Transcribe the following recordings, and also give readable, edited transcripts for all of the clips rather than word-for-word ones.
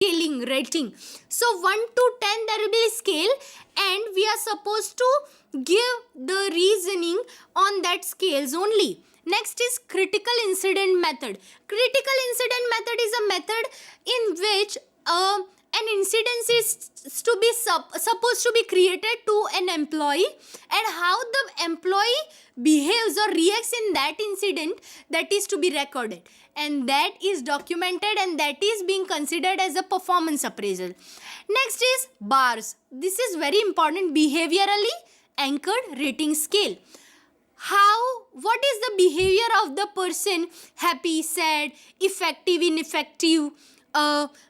scaling rating. So 1 to 10 there will be a scale, and we are supposed to give the reasoning on that scales only. Next is critical incident method. Critical incident method is a method in which an incident is to be supposed to be created to an employee, and how the employee behaves or reacts in that incident, that is to be recorded, and that is documented, and that is being considered as a performance appraisal. Next is bars. This is very important, behaviorally anchored rating scale. What is the behavior of the person: happy, sad, effective, ineffective,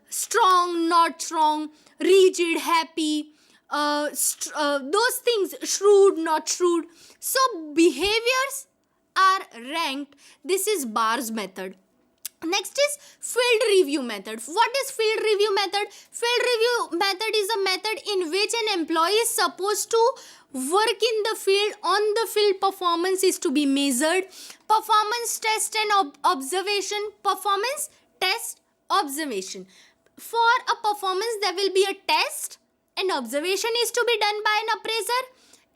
strong, not strong, rigid, happy, those things, shrewd, not shrewd. So behaviors are ranked. This is bars method. Next is field review method. What is field review method? Field review method is a method in which an employee is supposed to work in the field. On the field, performance is to be measured. Performance test and observation. Performance test, observation. For a performance, there will be a test, and observation is to be done by an appraiser,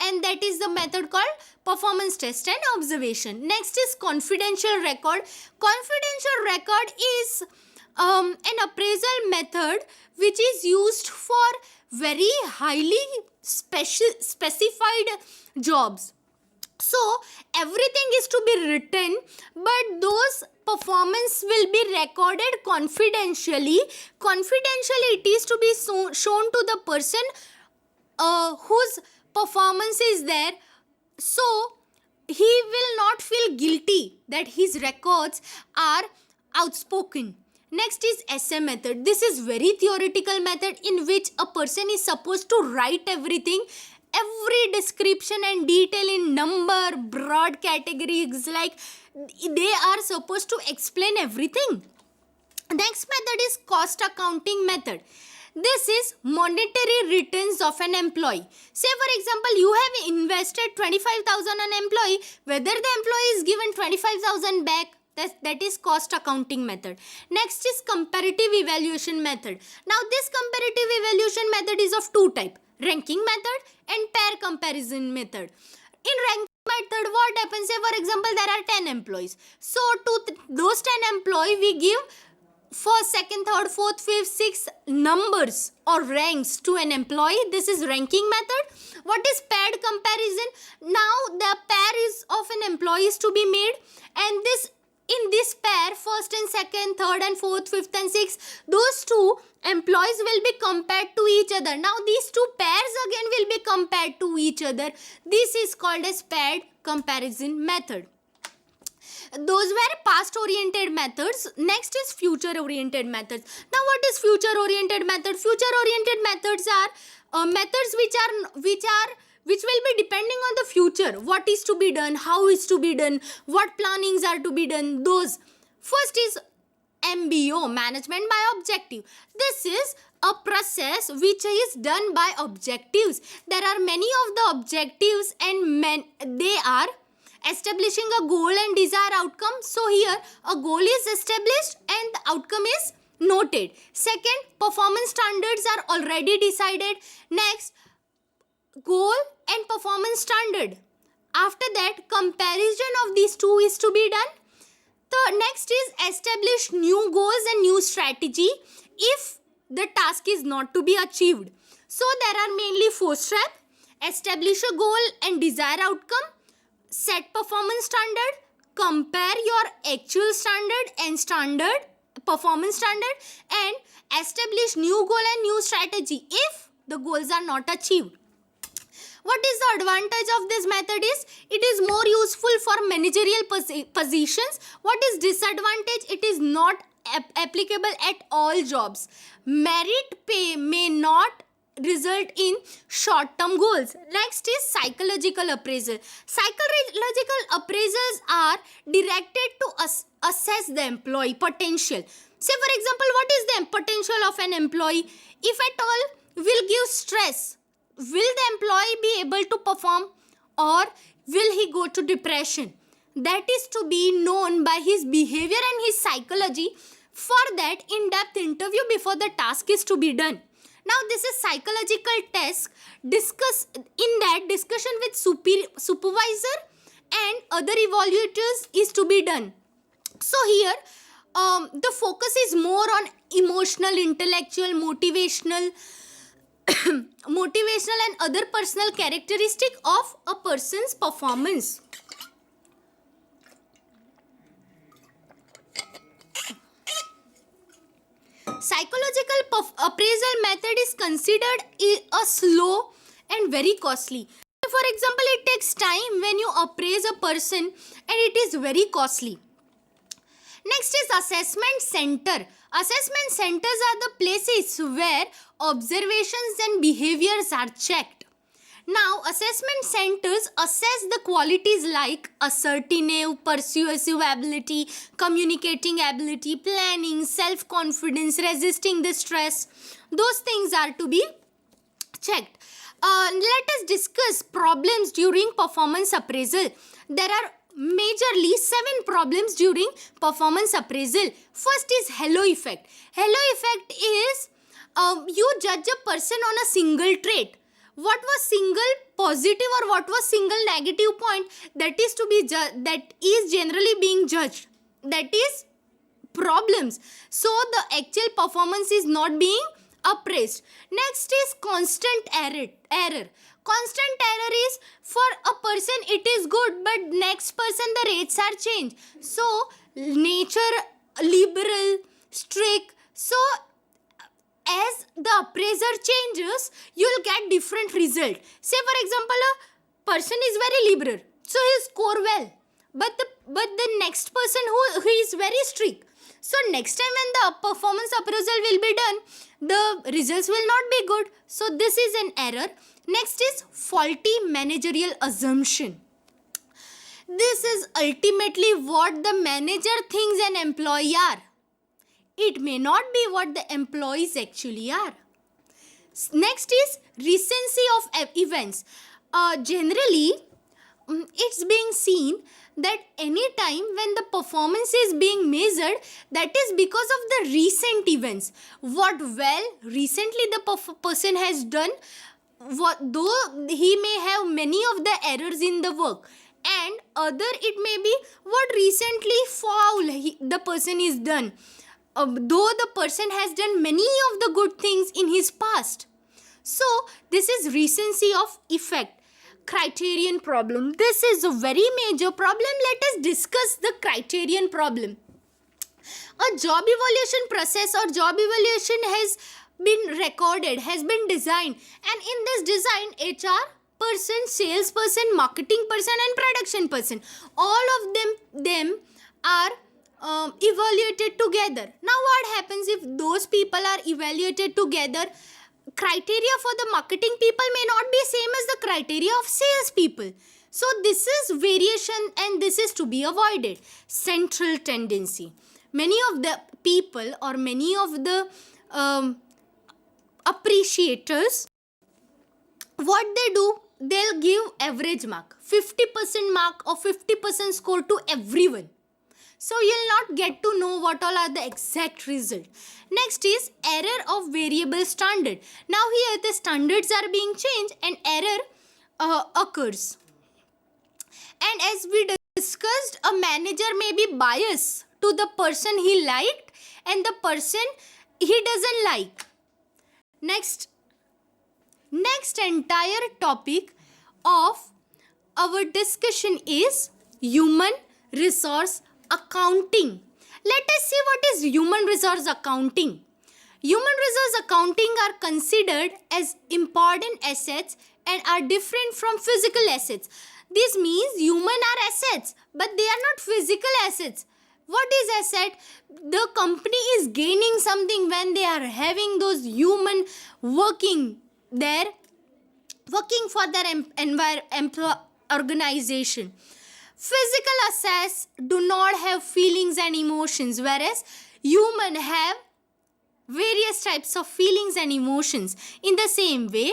and that is the method called performance test and observation. Next is confidential record. Confidential record is an appraisal method which is used for very highly specified jobs. So everything is to be written, but those performance will be recorded confidentially. Confidentially, it is to be shown to the person whose performance is there, so he will not feel guilty that his records are outspoken. Next is essay method. This is very theoretical method in which a person is supposed to write everything, every description and detail in number, broad categories, like they are supposed to explain everything. Next method is cost accounting method. This is monetary returns of an employee. Say for example, you have invested 25,000 on an employee, whether the employee is given 25,000 back, that is cost accounting method. Next is comparative evaluation method. Now this comparative evaluation method is of two types: ranking method and pair comparison method. In ranking method, what happens? Say for example, there are 10 employees. So to those 10 employees, we give first, second, third, fourth, fifth, sixth numbers or ranks to an employee. This is ranking method. What is paired comparison? Now the pair is of an employee is to be made, and in this pair, first and second, third and fourth, fifth and sixth, those two employees will be compared to each other. Now these two pairs again will be compared to each other. This is called as paired comparison method. Those were past oriented methods. Next is future oriented methods. Now what is future oriented method? Future oriented methods are methods which will be depending on the future. What is to be done, how is to be done, what plannings are to be done. Those. First is MBO, management by objective. This is a process which is done by objectives. There are many of the objectives, and they are establishing a goal and desired outcome. So here a goal is established and the outcome is noted. Second, performance standards are already decided. Next, goal and performance standard. After that, comparison of these two is to be done. The next is establish new goals and new strategy if the task is not to be achieved. So there are mainly 4 steps: establish a goal and desired outcome, set performance standard, compare your actual standard and standard performance standard, and establish new goal and new strategy if the goals are not achieved. What is the advantage of this method is it is more useful for managerial positions. What is disadvantage? It is not applicable at all jobs. Merit pay may not result in short-term goals. Next is psychological appraisal. Psychological appraisals are directed to assess the employee potential. Say for example, what is the potential of an employee? If at all will give stress, will the employee be able to perform, or will he go to depression? That is to be known by his behavior and his psychology. For that, in-depth interview before the task is to be done. Now, this is psychological test. Discussion with supervisor and other evaluators is to be done. So here, the focus is more on emotional, intellectual, motivational, and other personal characteristic of a person's performance. Psychological appraisal method is considered a slow and very costly. For example, it takes time when you appraise a person and it is very costly. Next is assessment center. Assessment centers are the places where observations and behaviors are checked. Now, assessment centers assess the qualities like assertive, persuasive ability, communicating ability, planning, self-confidence, resisting the stress. Those things are to be checked. Let us discuss problems during performance appraisal. There are majorly 7 problems during performance appraisal. First is halo effect. Halo effect is you judge a person on a single trait. What was single positive or what was single negative point, that is generally being judged. That is problems. So the actual performance is not being appraised. Next is constant error. Constant error is for a person it is good, but next person the rates are changed. So nature, liberal, strict. So as the appraiser changes, you'll get different result. Say for example, a person is very liberal, so he'll score well. But the next person who is very strict. So next time when the performance appraisal will be done, the results will not be good. So this is an error. Next is faulty managerial assumption. This is ultimately what the manager thinks an employee are. It may not be what the employees actually are. Next is recency of events. Generally, it's being seen that any time when the performance is being measured, that is because of the recent events. What well recently the person has done, though he may have many of the errors in the work, and other it may be what recently foul the person is done. Though the person has done many of the good things in his past. So this is recency of effect. Criterion problem. This is a very major problem. Let us discuss the criterion problem. A job evaluation process or job evaluation has been recorded, has been designed, and in this design, HR person, salesperson, marketing person and production person, all of them are evaluated together. Now what happens if those people are evaluated together? Criteria for the marketing people may not be same as the criteria of sales people. So this is variation and this is to be avoided. Central tendency. Many of the people or many of the appreciators, what they do, they'll give average mark, 50% mark or 50% score to everyone. So you'll not get to know what all are the exact result. Next is error of variable standard. Now here the standards are being changed and error occurs. And as we discussed, a manager may be biased to the person he liked and the person he doesn't like. Next entire topic of our discussion is human resource accounting. Let us see what is human resource accounting. Human resource accounting are considered as important assets and are different from physical assets. This means human are assets, but they are not physical assets. What is asset? The company is gaining something when they are having those human working there, working for their organization. Physical assets do not have feelings and emotions, whereas human have various types of feelings and emotions. In the same way,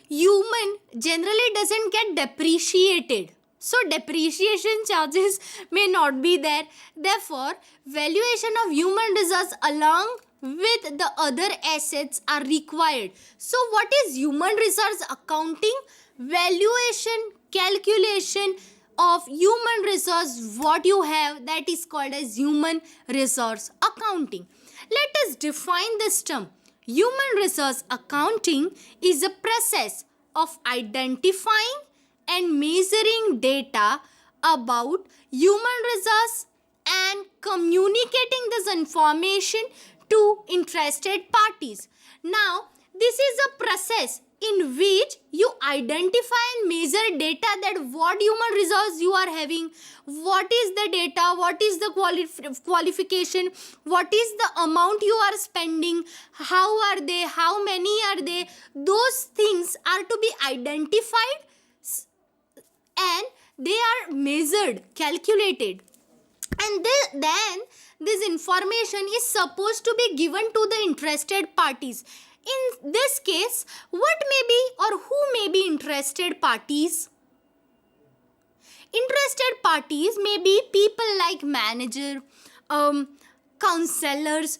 human generally doesn't get depreciated. So depreciation charges may not be there. Therefore, valuation of human resource along with the other assets are required. So what is human resource accounting? Valuation, calculation of human resource, what you have, that is called as human resource accounting. Let us define this term. Human resource accounting is a process of identifying and measuring data about human resource and communicating this information to interested parties. Now, this is a process in which you identify and measure data, that what human resource you are having, what is the data, what is the qualification, what is the amount you are spending, how are they, how many are they. Those things are to be identified and they are measured, calculated, and then this information is supposed to be given to the interested parties. In this case, what may be or who may be interested parties? Interested parties may be people like manager, counselors,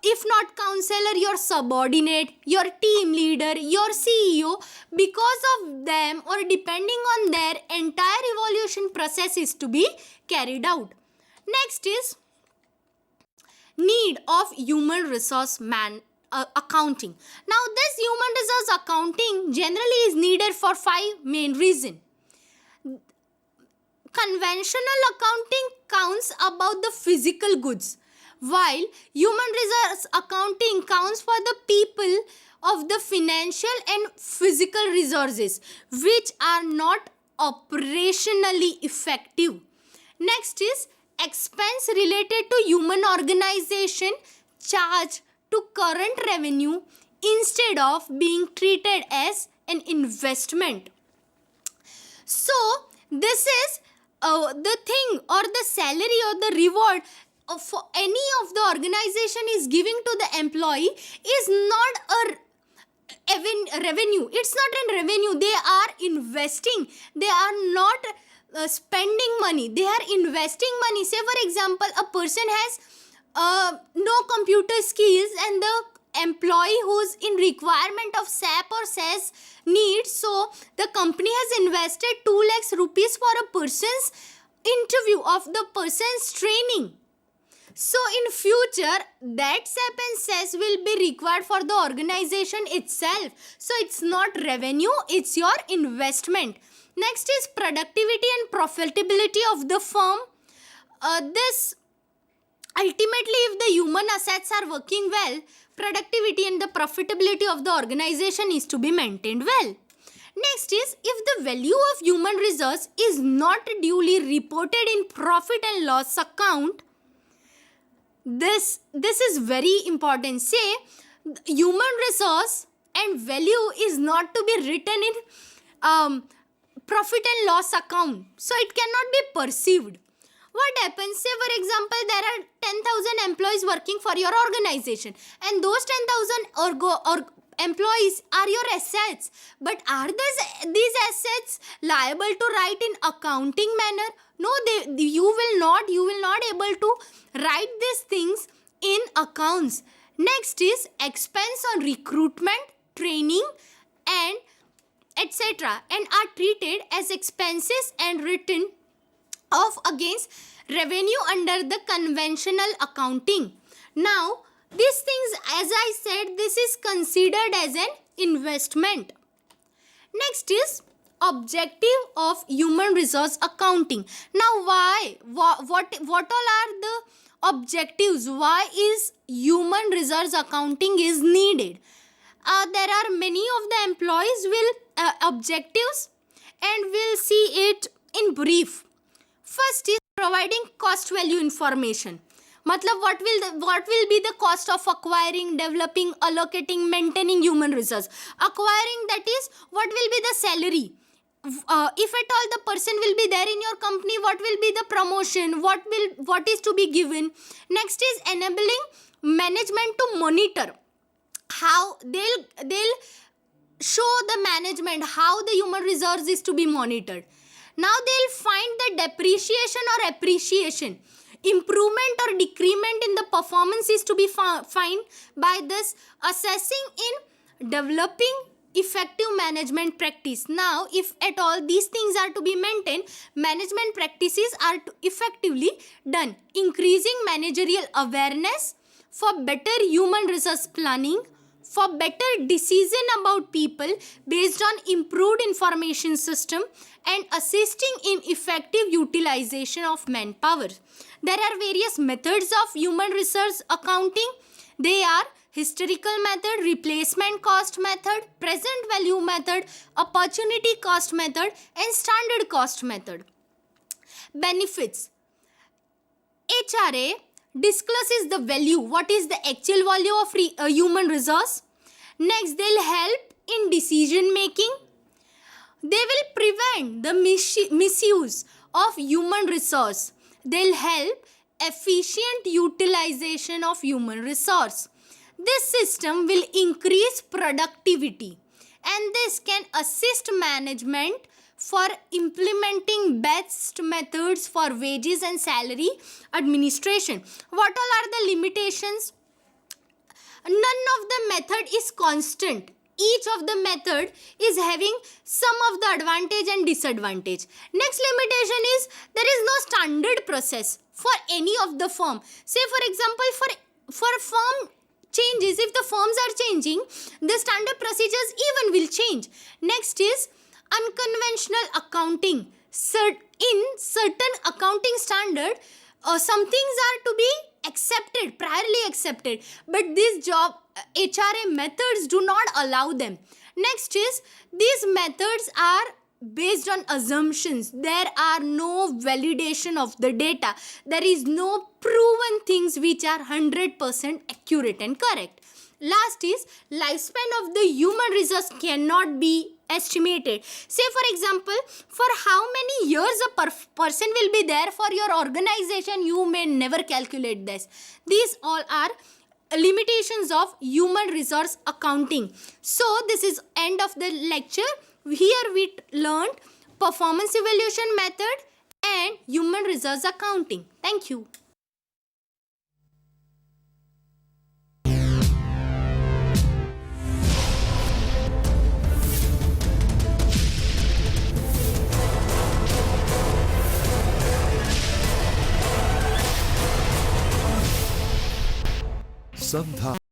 if not counselor, your subordinate, your team leader, your CEO. Because of them or depending on their, entire evaluation process is to be carried out. Next is need of human resource accounting. Now this human resource accounting generally is needed for 5 main reasons. Conventional accounting counts about the physical goods, while human resource accounting counts for the people of the financial and physical resources which are not operationally effective. Next is expense related to human organization charged to current revenue instead of being treated as an investment. So this is the thing or the salary or the reward for any of the organization is giving to the employee is not a revenue. It's not a revenue. They are investing. They are not spending money. They are investing money. Say for example, a person has no computer skills and the employee who's in requirement of SAP or SAS needs, so the company has invested 2 lakhs rupees for a person's interview of the person's training. So in future that SAP and SAS will be required for the organization itself. So it's not revenue, it's your investment. Next is productivity and profitability of the firm. This ultimately, if the human assets are working well, productivity and the profitability of the organization is to be maintained well. Next is, if the value of human resource is not duly reported in profit and loss account, this is very important. Say, human resource and value is not to be written in profit and loss account. So it cannot be perceived. What happens? Say for example, there are 10,000 employees working for your organization and those 10,000 employees are your assets. But are these assets liable to write in accounting manner? No, you will not able to write these things in accounts. Next is expense on recruitment, training and etc. and are treated as expenses and written off against revenue under the conventional accounting. Now, these things, as I said, this is considered as an investment. Next is objective of human resource accounting. Now, why? What all are the objectives? Why is human resource accounting is needed? There are many of the employees will objectives and we'll see it in brief. First is providing cost value information. Matlab what will be the cost of acquiring, developing, allocating, maintaining human resource. Acquiring, that is what will be the salary. If at all the person will be there in your company, what will be the promotion, what is to be given. Next is enabling management to monitor how they'll show the management how the human resource is to be monitored. Now they'll find the depreciation or appreciation. Improvement or decrement in the performance is to be found by this assessing in developing effective management practice. Now, if at all these things are to be maintained, management practices are to effectively done. Increasing managerial awareness for better human resource planning, for better decision about people based on improved information system, and assisting in effective utilization of manpower. There are various methods of human resource accounting. They are historical method, replacement cost method, present value method, opportunity cost method, and standard cost method. Benefits. HRA discloses the value, what is the actual value of human resource. Next, they'll help in decision making. They will prevent the misuse of human resource. They'll help efficient utilization of human resource. This system will increase productivity, and this can assist management for implementing best methods for wages and salary administration. What all are the limitations? None of the method is constant. Each of the method is having some of the advantage and disadvantage. Next limitation is there is no standard process for any of the firm. Say for example, for firm changes, if the firms are changing, the standard procedures even will change. Next is unconventional accounting. In certain accounting standard, some things are to be accepted, priorly accepted, but these HRA methods do not allow them. Next is these methods are based on assumptions. There are no validation of the data. There is no proven things which are 100% accurate and correct. Last is lifespan of the human resource cannot be estimated. Say for example, for how many years a person will be there for your organization, you may never calculate this. These all are limitations of human resource accounting. So this is end of the lecture. Here we learned performance evaluation method and human resource accounting. Thank you. संधा